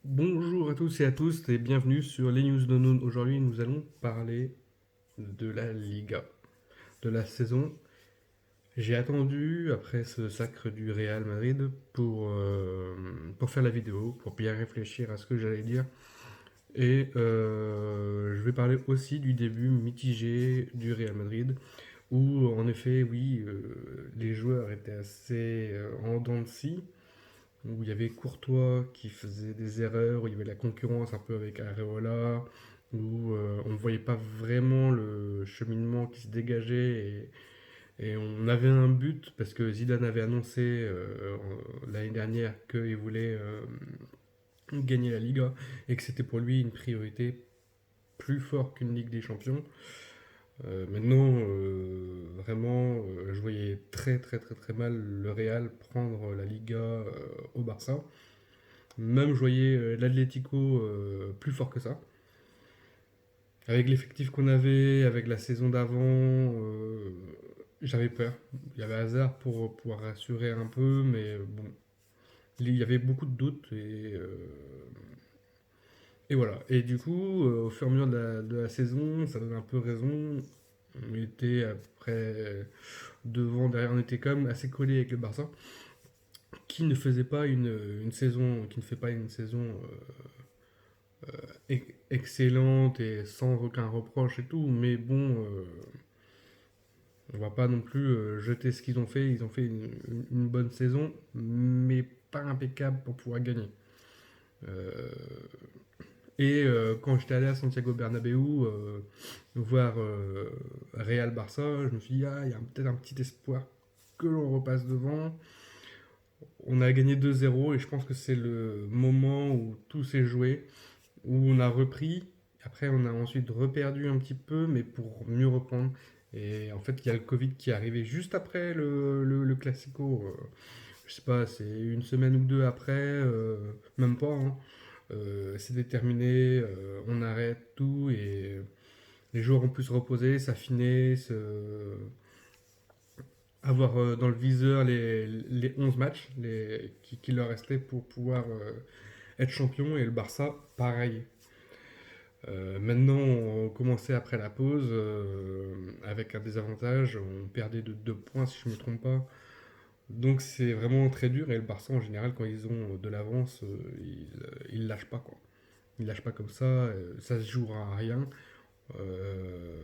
Bonjour à tous et à tous et bienvenue sur les News de Noon. Aujourd'hui, nous allons parler de la Liga, de la saison. J'ai attendu après ce sacre du Real Madrid pour faire la vidéo, pour bien réfléchir à ce que j'allais dire. Et je vais parler aussi du début mitigé du Real Madrid, où en effet, oui, les joueurs étaient assez en dents de scie, où il y avait Courtois qui faisait des erreurs, où il y avait la concurrence un peu avec Areola, où on ne voyait pas vraiment le cheminement qui se dégageait et on avait un but parce que Zidane avait annoncé l'année dernière qu'il voulait gagner la Liga et que c'était pour lui une priorité plus forte qu'une Ligue des Champions. Maintenant, vraiment, je voyais très très très très mal le Real prendre la Liga au Barça. Même je voyais l'Atlético plus fort que ça. Avec l'effectif qu'on avait, avec la saison d'avant, j'avais peur. Il y avait hasard pour pouvoir rassurer un peu, mais bon, il y avait beaucoup de doutes et voilà. Et du coup, au fur et à mesure de la saison, ça donne un peu raison. On était après devant, derrière, on était quand même assez collé avec le Barça, qui ne faisait pas une saison, qui ne fait pas une saison excellente et sans aucun reproche et tout, mais bon, on va pas non plus jeter ce qu'ils ont fait. Ils ont fait une bonne saison, mais pas impeccable pour pouvoir gagner. Euh, quand j'étais allé à Santiago Bernabéu voir Real Barça, je me suis dit, ah, il y a peut-être un petit espoir que l'on repasse devant. On a gagné 2-0 et je pense que c'est le moment où tout s'est joué, où on a repris. Après, on a ensuite reperdu un petit peu, mais pour mieux reprendre. Et en fait, il y a le Covid qui est arrivé juste après le Classico. Je sais pas, c'est une semaine ou deux après, même pas, hein. C'est déterminé, on arrête tout et les joueurs ont pu se reposer, s'affiner, avoir dans le viseur les 11 matchs qui leur restaient pour pouvoir être champion. Et le Barça, pareil. Maintenant, on commençait après la pause avec un désavantage. On perdait de 2 points, si je ne me trompe pas. Donc c'est vraiment très dur. Et le Barça, en général, quand ils ont de l'avance, ils lâchent pas, quoi. Ils lâchent pas comme ça. Ça se jouera à rien. Euh,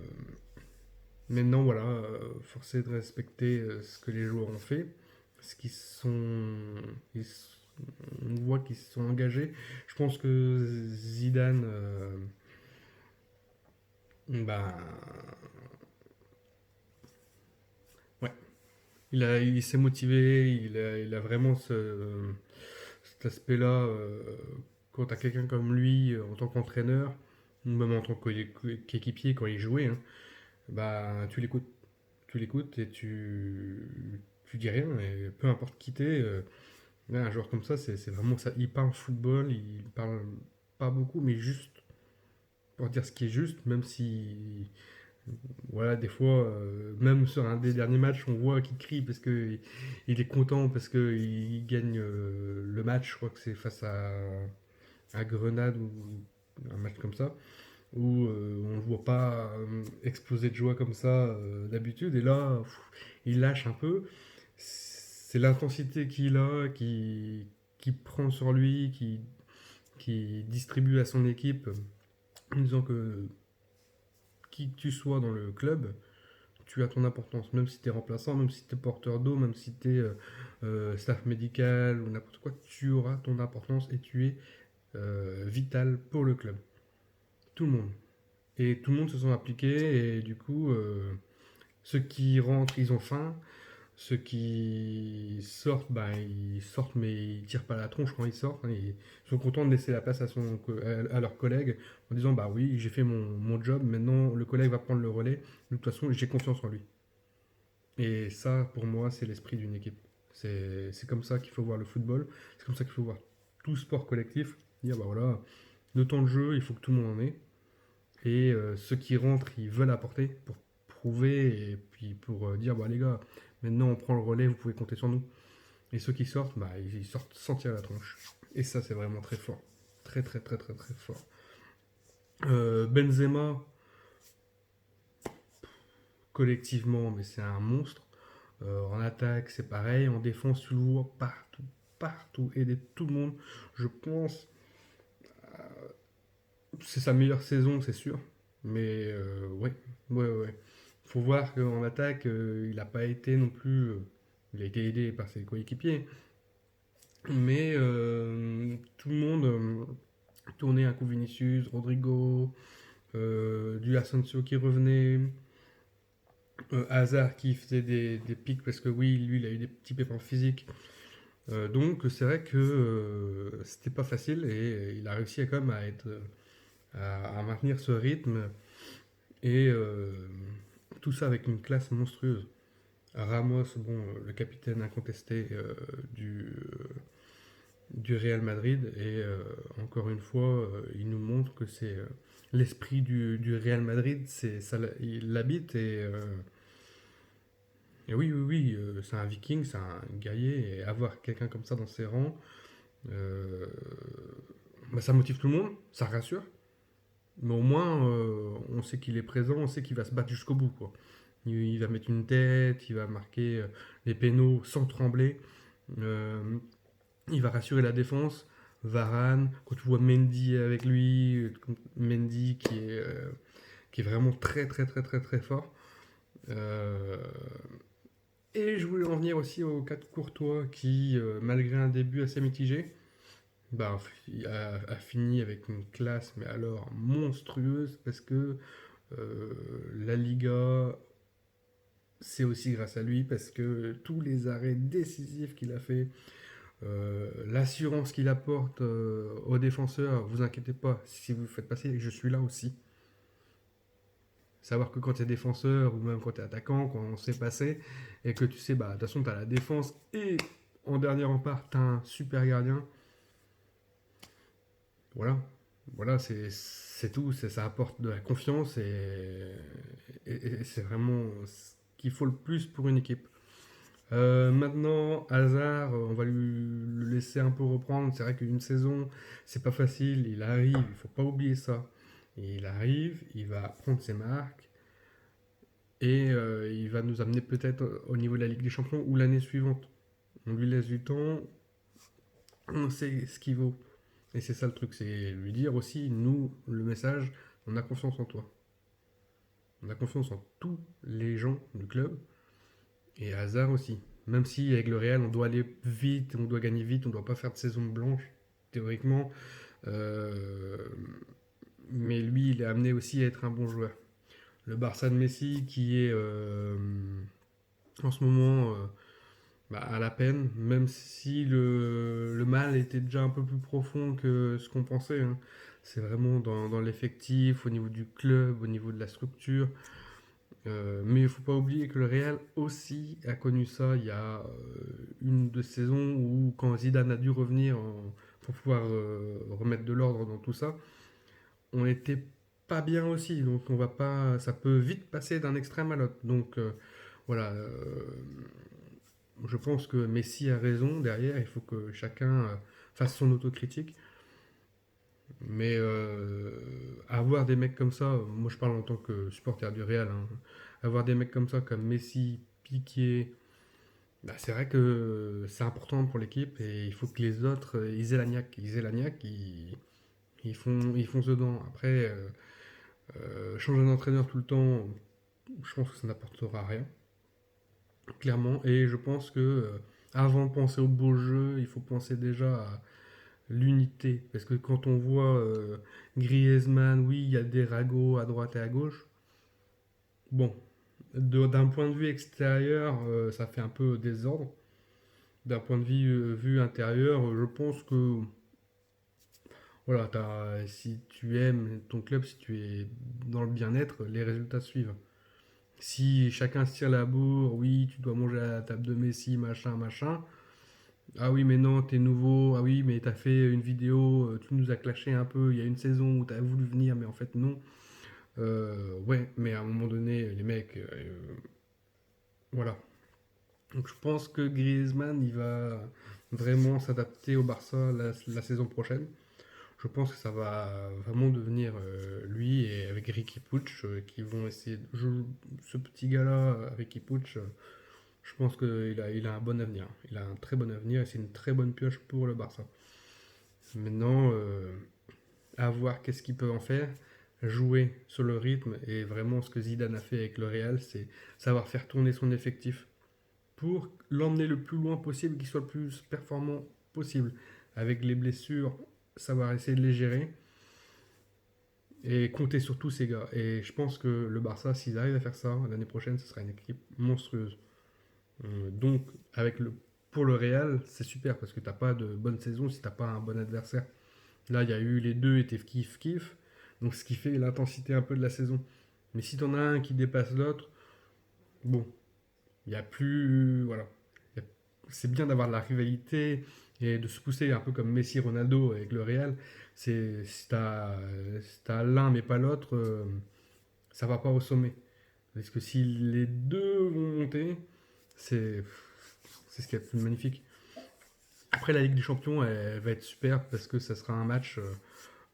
Maintenant, voilà, forcé de respecter ce que les joueurs ont fait. Ce qu'ils sont, ils s- on voit qu'ils se sont engagés. Je pense que Zidane, bah, ouais, il s'est motivé, il a vraiment cet aspect-là. Quand tu as quelqu'un comme lui en tant qu'entraîneur, ou même en tant qu'équipier quand il jouait, hein, bah, tu l'écoutes et tu dis rien. Et peu importe qui t'es, là, un joueur comme ça, c'est vraiment ça. Il parle football, il parle pas beaucoup, mais juste pour dire ce qui est juste, même si voilà, des fois, même sur un des derniers matchs, on voit qu'il crie parce que il est content parce qu'il gagne le match. Je crois que c'est face à Grenade ou un match comme ça, où on ne le voit pas exploser de joie comme ça d'habitude. Et là, il lâche un peu. C'est l'intensité qu'il a, qui prend sur lui, qui distribue à son équipe en disant que qui que tu sois dans le club, tu as ton importance, même si tu es remplaçant, même si tu es porteur d'eau, même si tu es staff médical ou n'importe quoi, tu auras ton importance et tu es vital pour le club. Tout le monde. Et tout le monde se sent impliqué et du coup, ceux qui rentrent, ils ont faim. Ceux qui sortent, bah, ils sortent mais ils tirent pas la tronche quand ils sortent, hein. Ils sont contents de laisser la place à leurs collègues en disant bah oui, j'ai fait mon job, maintenant le collègue va prendre le relais. De toute façon, j'ai confiance en lui. Et ça, pour moi, c'est l'esprit d'une équipe. C'est comme ça qu'il faut voir le football. C'est comme ça qu'il faut voir tout sport collectif. Dire, bah voilà, le temps de jeu, il faut que tout le monde en ait. Et ceux qui rentrent, ils veulent apporter pour prouver et puis pour dire, bah les gars, maintenant on prend le relais, vous pouvez compter sur nous. Et ceux qui sortent, bah ils sortent sans tirer la tronche. Et ça, c'est vraiment très fort. Très très très très très fort. Benzema, collectivement, mais c'est un monstre. En attaque, c'est pareil. En défense, tu le vois partout, partout, aider tout le monde. Je pense c'est sa meilleure saison, c'est sûr. Mais ouais, ouais, ouais. Faut voir qu'en attaque, il n'a pas été non plus. Il a été aidé par ses coéquipiers. Mais tout le monde tournait un coup Vinicius, Rodrigo, du Asensio qui revenait, Hazard qui faisait des pics parce que oui, lui, il a eu des petits pépins physiques. Donc c'est vrai que c'était pas facile et il a réussi quand même à être à maintenir ce rythme et tout ça avec une classe monstrueuse. Ramos, bon, le capitaine incontesté du Real Madrid et encore une fois, il nous montre que c'est l'esprit du Real Madrid, c'est ça, il l'habite et oui, oui, oui, c'est un Viking, c'est un guerrier et avoir quelqu'un comme ça dans ses rangs, euh, bah, ça motive tout le monde, ça rassure. Mais au moins, on sait qu'il est présent, on sait qu'il va se battre jusqu'au bout, quoi. Il va mettre une tête, il va marquer les pénaux sans trembler. Euh, il va rassurer la défense. Varane, quand tu vois Mendy avec lui, Mendy qui est vraiment très très très très très fort. Euh, et je voulais en venir aussi au cas de Courtois qui, malgré un début assez mitigé, bah, a fini avec une classe, mais alors monstrueuse, parce que Euh, la Liga, c'est aussi grâce à lui parce que tous les arrêts décisifs qu'il a fait, l'assurance qu'il apporte aux défenseurs, vous inquiétez pas, si vous faites passer, je suis là aussi. Savoir que quand tu es défenseur ou même quand tu es attaquant, quand on sait passer et que tu sais, bah, de toute façon, tu as la défense et en dernier rempart, tu as un super gardien. Voilà, voilà, c'est tout, ça apporte de la confiance et c'est vraiment ce qu'il faut le plus pour une équipe. Maintenant, Hazard, on va le laisser un peu reprendre. C'est vrai qu'une saison, c'est pas facile. Il arrive, il faut pas oublier ça. Et il arrive, il va prendre ses marques et il va nous amener peut-être au niveau de la Ligue des Champions ou l'année suivante. On lui laisse du temps, on sait ce qu'il vaut. Et c'est ça le truc, c'est lui dire aussi, nous, le message, on a confiance en toi. On a confiance en tous les gens du club et Hazard aussi. Même si avec le Real, on doit aller vite, on doit gagner vite, on ne doit pas faire de saison blanche, théoriquement. Euh, mais lui, il est amené aussi à être un bon joueur. Le Barça de Messi, qui est en ce moment bah, à la peine, même si le mal était déjà un peu plus profond que ce qu'on pensait. Hein. C'est vraiment dans l'effectif, au niveau du club, au niveau de la structure. Mais il ne faut pas oublier que le Real aussi a connu ça il y a une de saisons où quand Zidane a dû revenir pour pouvoir remettre de l'ordre dans tout ça, on n'était pas bien aussi. Donc on va pas, ça peut vite passer d'un extrême à l'autre. Donc voilà, je pense que Messi a raison derrière. Il faut que chacun fasse son autocritique. Mais avoir des mecs comme ça, moi je parle en tant que supporter du Real, hein, avoir des mecs comme ça comme Messi, Piqué, bah, c'est vrai que c'est important pour l'équipe et il faut que les autres, ils aient la niaque. Ils aient la niaque, ils foncent dedans. Après, changer d'entraîneur tout le temps, je pense que ça n'apportera rien, clairement. Et je pense que avant de penser au beau jeu, il faut penser déjà à l'unité. Parce que quand on voit Griezmann, oui, il y a des ragots à droite et à gauche. Bon, d'un point de vue extérieur, ça fait un peu désordre. D'un point de vue intérieur, je pense que voilà, si tu aimes ton club, si tu es dans le bien-être, les résultats suivent. Si chacun se tire la bourre, oui, tu dois manger à la table de Messi, machin, machin. Ah oui, mais non, t'es nouveau. Ah oui, mais t'as fait une vidéo, tu nous as clashé un peu. Il y a une saison où t'as voulu venir, mais en fait non. Ouais, mais à un moment donné, les mecs, voilà. Donc je pense que Griezmann, il va vraiment s'adapter au Barça la saison prochaine. Je pense que ça va vraiment devenir lui et avec Ricky Puig qui vont essayer de jouer ce petit gars-là, Ricky Puig. Je pense qu'il a un bon avenir. Il a un très bon avenir et c'est une très bonne pioche pour le Barça. Maintenant, à voir qu'est-ce qu'il peut en faire. Jouer sur le rythme et vraiment ce que Zidane a fait avec le Real, c'est savoir faire tourner son effectif pour l'emmener le plus loin possible, qu'il soit le plus performant possible. Avec les blessures, savoir essayer de les gérer et compter sur tous ces gars. Et je pense que le Barça, s'ils arrivent à faire ça, l'année prochaine, ce sera une équipe monstrueuse. Donc, pour le Real, c'est super parce que t'as pas de bonne saison si t'as pas un bon adversaire. Là, il y a eu les deux étaient kiff-kiff, donc ce qui fait l'intensité un peu de la saison. Mais si t'en as un qui dépasse l'autre, bon, il y a plus. Voilà. Il y a- C'est bien d'avoir de la rivalité et de se pousser un peu comme Messi Ronaldo avec le Real. Si t'as l'un mais pas l'autre, ça va pas au sommet. Parce que si les deux vont monter, c'est c'est ce qui est le plus magnifique. Après, la Ligue des Champions, elle va être super parce que ça sera un match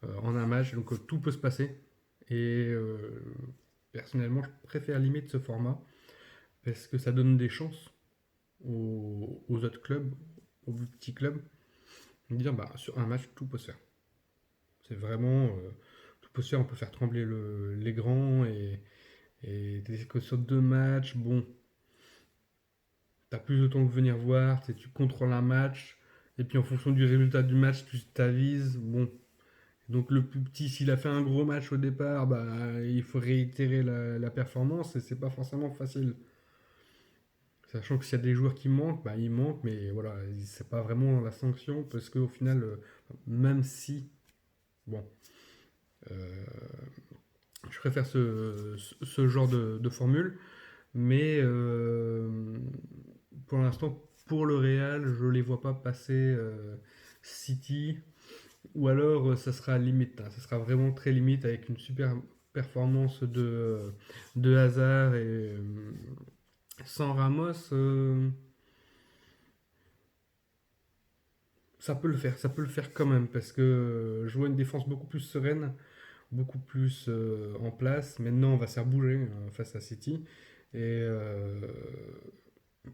en un match, donc tout peut se passer. Et personnellement, je préfère limite ce format parce que ça donne des chances aux autres clubs, aux plus petits clubs, de dire bah, sur un match, tout peut se faire. C'est vraiment. Tout peut se faire, on peut faire trembler les grands et que sur deux matchs, bon, t'as plus de temps que venir voir, tu contrôles un match, et puis en fonction du résultat du match, tu t'avises. Bon, donc le plus petit, s'il a fait un gros match au départ, bah, il faut réitérer la performance, et c'est pas forcément facile. Sachant que s'il y a des joueurs qui manquent, bah, ils manquent, mais voilà, c'est pas vraiment la sanction, parce qu'au final, même si, bon, euh, je préfère ce genre de formule, mais pour l'instant, pour le Real, je les vois pas passer City, ou alors ça sera limite, hein, ça sera vraiment très limite avec une super performance de Hazard et sans Ramos, ça peut le faire quand même parce que je vois une défense beaucoup plus sereine, beaucoup plus en place. Maintenant, on va se faire bouger face à City et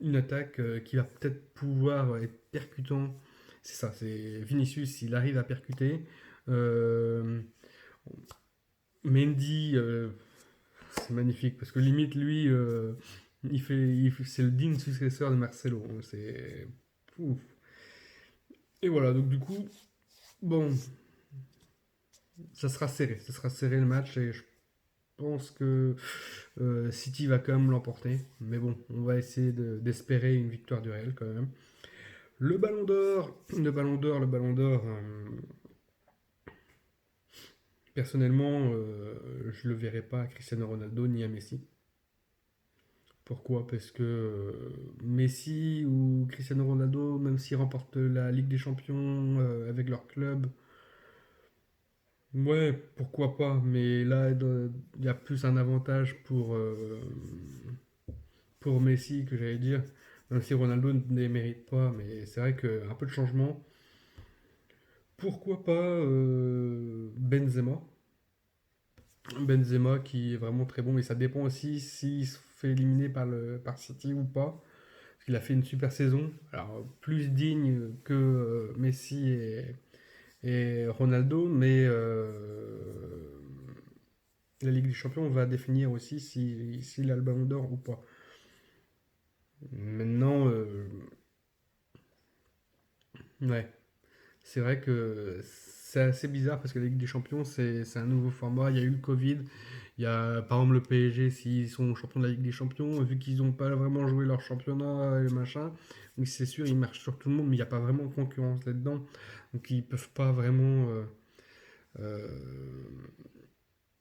une attaque qui va peut-être pouvoir être percutant. C'est ça, c'est Vinicius, il arrive à percuter. Euh, Mendy, c'est magnifique parce que limite lui, c'est le digne successeur de Marcelo. C'est ouf. Et voilà, donc du coup, bon, ça sera serré le match et je pense que City va quand même l'emporter. Mais bon, on va essayer d'espérer une victoire du Real quand même. Le Ballon d'Or, le Ballon d'Or, le Ballon d'Or. Personnellement, je le verrai pas à Cristiano Ronaldo ni à Messi. Pourquoi? Parce que Messi ou Cristiano Ronaldo, même s'ils remportent la Ligue des Champions avec leur club, ouais, pourquoi pas. Mais là, il y a plus un avantage pour Messi que j'allais dire. Même si Ronaldo ne les mérite pas, mais c'est vrai qu'un peu de changement. Pourquoi pas Benzema? Benzema qui est vraiment très bon, mais ça dépend aussi s'il se fait éliminer par City ou pas. Parce qu'il a fait une super saison. Alors, plus digne que Messi et Ronaldo, mais la Ligue des Champions va définir aussi s'il a le ballon d'or ou pas. Maintenant, ouais, c'est vrai que c'est assez bizarre parce que la Ligue des Champions, c'est un nouveau format. Il y a eu le Covid. Il y a par exemple le PSG, s'ils sont champions de la Ligue des Champions, vu qu'ils n'ont pas vraiment joué leur championnat et machin, donc c'est sûr, ils marchent sur tout le monde, mais il n'y a pas vraiment de concurrence là-dedans. Donc ils peuvent pas vraiment. Euh,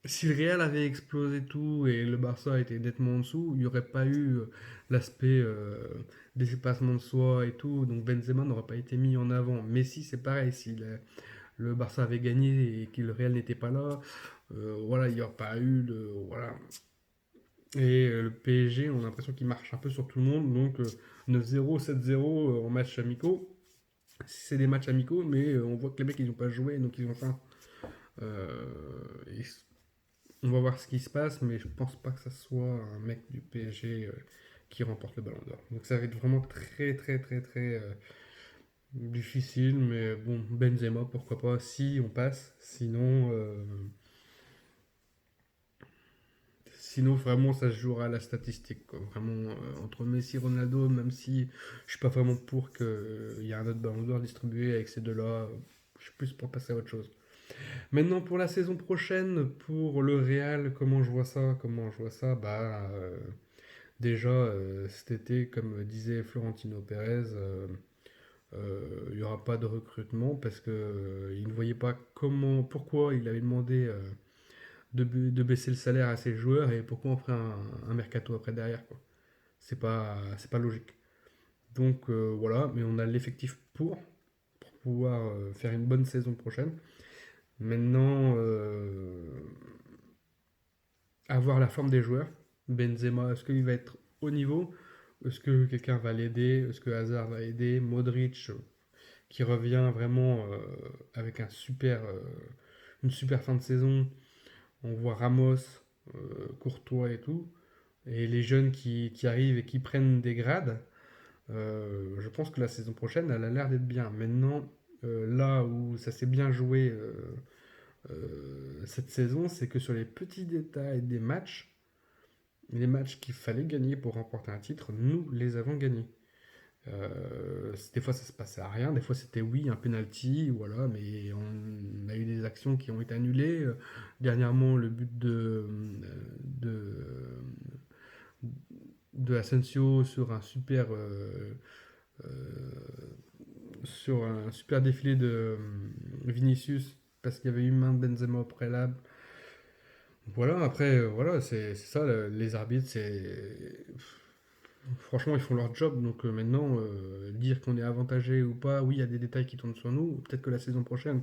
Si le Real avait explosé tout et le Barça était nettement en dessous, il n'y aurait pas eu l'aspect dépassement de soi et tout. Donc Benzema n'aurait pas été mis en avant. Messi, c'est pareil. Si le Barça avait gagné et que le Real n'était pas là, voilà, il n'y aurait pas eu de. Voilà. Et le PSG, on a l'impression qu'il marche un peu sur tout le monde. Donc 9-0, 7-0 en match amicaux. C'est des matchs amicaux, mais on voit que les mecs ils n'ont pas joué, donc ils ont faim. Et on va voir ce qui se passe, mais je pense pas que ça soit un mec du PSG qui remporte le Ballon d'Or. Donc ça va être vraiment très très très très difficile, mais bon, Benzema, pourquoi pas, si on passe. Sinon vraiment, ça se jouera à la statistique, quoi. Vraiment, entre Messi et Ronaldo, même si je suis pas vraiment pour qu'il y ait un autre Ballon d'Or distribué avec ces deux-là, je suis plus pour passer à autre chose. Maintenant, pour la saison prochaine, pour le Real, comment je vois ça, déjà, cet été, comme disait Florentino Pérez, il n'y aura pas de recrutement parce que il ne voyait pas pourquoi il avait demandé de baisser le salaire à ses joueurs et pourquoi on ferait un mercato après derrière, quoi. C'est pas logique. Donc voilà, mais on a l'effectif pour pouvoir faire une bonne saison prochaine. Maintenant, avoir la forme des joueurs. Benzema, est-ce qu'il va être au niveau? Est-ce que quelqu'un va l'aider? Est-ce que Hazard va aider? Modric, qui revient vraiment avec une super fin de saison. On voit Ramos, Courtois et tout. Et les jeunes qui arrivent et qui prennent des grades. Je pense que la saison prochaine, elle a l'air d'être bien. Maintenant, là où ça s'est bien joué cette saison, c'est que sur les petits détails des matchs, les matchs qu'il fallait gagner pour remporter un titre, nous les avons gagnés. Des fois ça se passait à rien, des fois c'était oui un penalty, voilà, mais on a eu des actions qui ont été annulées. Dernièrement le but de, de Asensio euh, sur un super défilé de Vinicius parce qu'il y avait eu main de Benzema au préalable. Voilà, après, voilà, c'est ça, les arbitres, franchement, ils font leur job, donc maintenant, dire qu'on est avantagé ou pas, oui, il y a des détails qui tournent sur nous, peut-être que la saison prochaine,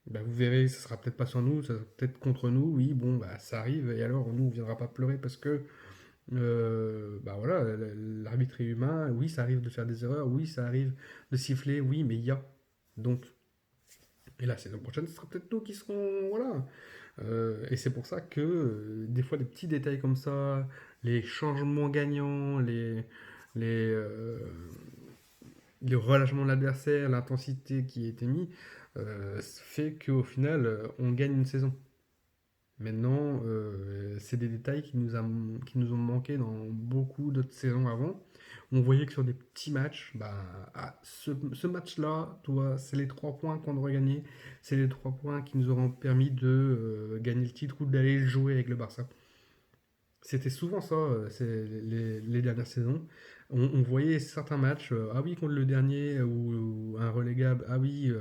bah, vous verrez, ça sera peut-être pas sur nous, ça sera peut-être contre nous, oui, bon, bah, ça arrive, et alors, nous, on viendra pas pleurer parce que, bah voilà, l'arbitre est humain, oui, ça arrive de faire des erreurs, oui, ça arrive de siffler, oui, mais il y a. Donc, et la saison prochaine, ce sera peut-être nous qui serons, voilà. Et c'est pour ça que des fois, les petits détails comme ça, les changements gagnants, les, euh, le relâchement de l'adversaire, l'intensité qui a été mise, fait qu'au final, on gagne une saison. Maintenant, c'est des détails qui nous ont manqué dans beaucoup d'autres saisons avant. On voyait que sur des petits matchs, bah, ce match-là, toi, c'est les 3 points qu'on devrait gagner. C'est les 3 points qui nous auront permis de gagner le titre ou d'aller jouer avec le Barça. C'était souvent ça, les dernières saisons. On voyait certains matchs, ah oui, contre le dernier ou un relégable, ah oui,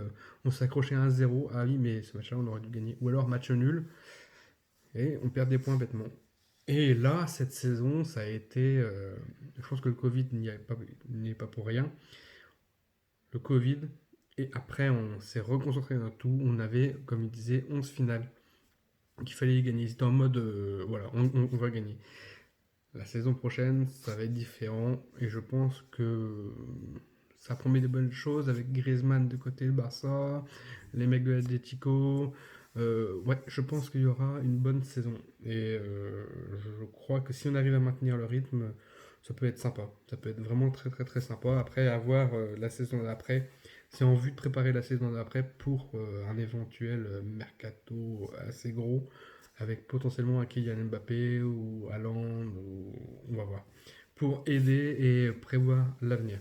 on s'accrochait à 1-0, ah oui, mais ce match-là, on aurait dû gagner. Ou alors match nul, et on perd des points bêtement. Et là, cette saison, ça a été. Je pense que le Covid n'y est pas pour rien. Le Covid, et après, on s'est reconcentré dans tout. On avait, comme il disait, 11 finales qu'il fallait y gagner. C'était en mode, voilà, on va gagner. La saison prochaine, ça va être différent. Et je pense que ça promet de bonnes choses avec Griezmann de côté le Barça, les mecs de l'Atlético. Ouais, je pense qu'il y aura une bonne saison. Et je crois que si on arrive à maintenir le rythme, ça peut être sympa. Ça peut être vraiment très très très sympa. Après, avoir la saison d'après, c'est en vue de préparer la saison d'après pour un éventuel mercato assez gros avec potentiellement un Kylian Mbappé ou Haaland, ou on va voir, pour aider et prévoir l'avenir.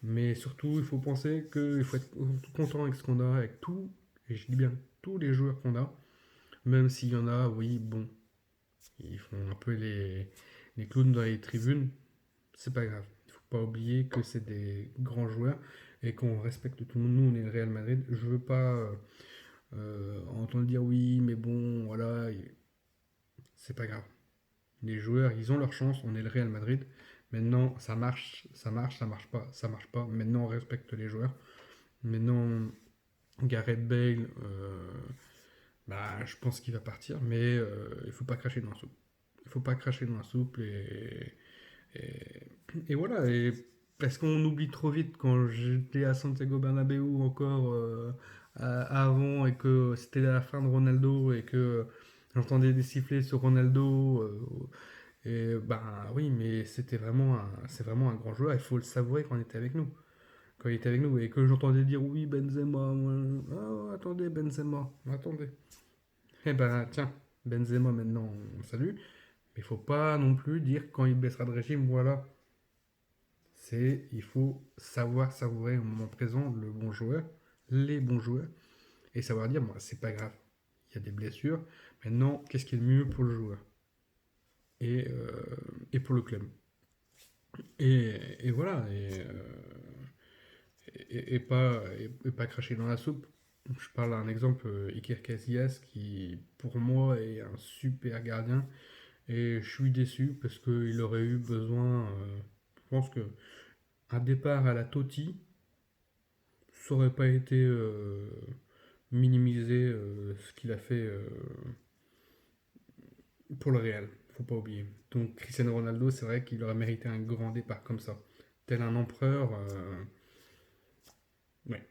Mais surtout, il faut penser qu'il faut être content avec ce qu'on a, avec tout, et je dis bien tous les joueurs qu'on a, même s'il y en a, oui, bon, ils font un peu les clowns dans les tribunes, c'est pas grave. Il faut pas oublier que c'est des grands joueurs et qu'on respecte tout le monde. Nous, on est le Real Madrid. Je veux pas entendre dire oui, mais bon, voilà, c'est pas grave. Les joueurs, ils ont leur chance, on est le Real Madrid. Maintenant, ça marche, ça marche, ça marche pas, ça marche pas. Maintenant, on respecte les joueurs. Maintenant, Gareth Bale, je pense qu'il va partir, mais il faut pas cracher dans la soupe. Il faut pas cracher dans la soupe et voilà. Et Parce qu'on oublie trop vite quand j'étais à Santiago Bernabéu encore avant et que c'était la fin de Ronaldo et que j'entendais des sifflets sur Ronaldo. Et ben oui, mais c'est vraiment un grand joueur. Il faut le savourer quand il était avec nous. Quand il était avec nous et que j'entendais dire oui Benzema. Oh, attendez Benzema, attendez. Eh ben tiens, Benzema maintenant on salue. Mais il faut pas non plus dire quand il baissera de régime, voilà. Il faut savoir savourer au moment présent le bon joueur, les bons joueurs, et savoir dire, moi, c'est pas grave, il y a des blessures, maintenant, qu'est-ce qui est le mieux pour le joueur et, euh, et pour le club. Et voilà, et pas cracher dans la soupe. Je parle d'un exemple, Iker Casillas, qui pour moi est un super gardien, et je suis déçu parce qu'il aurait eu besoin, je pense que un départ à la Totti, ça aurait pas été minimiser ce qu'il a fait pour le Real. Faut pas oublier. Donc Cristiano Ronaldo, c'est vrai qu'il aurait mérité un grand départ comme ça. Tel un empereur. Ouais,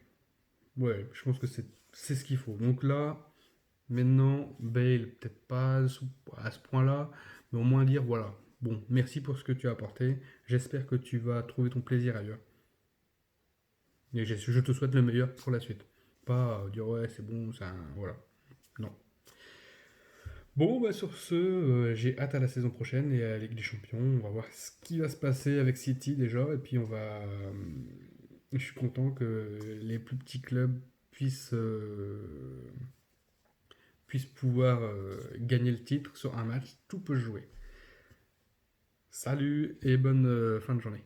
ouais, je pense que c'est ce qu'il faut. Donc là, maintenant, Bale, peut-être pas à ce point-là, mais au moins dire voilà, bon, merci pour ce que tu as apporté. J'espère que tu vas trouver ton plaisir ailleurs. Et je te souhaite le meilleur pour la suite. Pas dire ouais, c'est bon, ça, voilà. Non. Bon, bah sur ce, j'ai hâte à la saison prochaine et à la Ligue des Champions. On va voir ce qui va se passer avec City déjà. Et puis on va. Je suis content que les plus petits clubs puissent, puissent pouvoir gagner le titre sur un match. Tout peut se jouer. Salut et bonne fin de journée.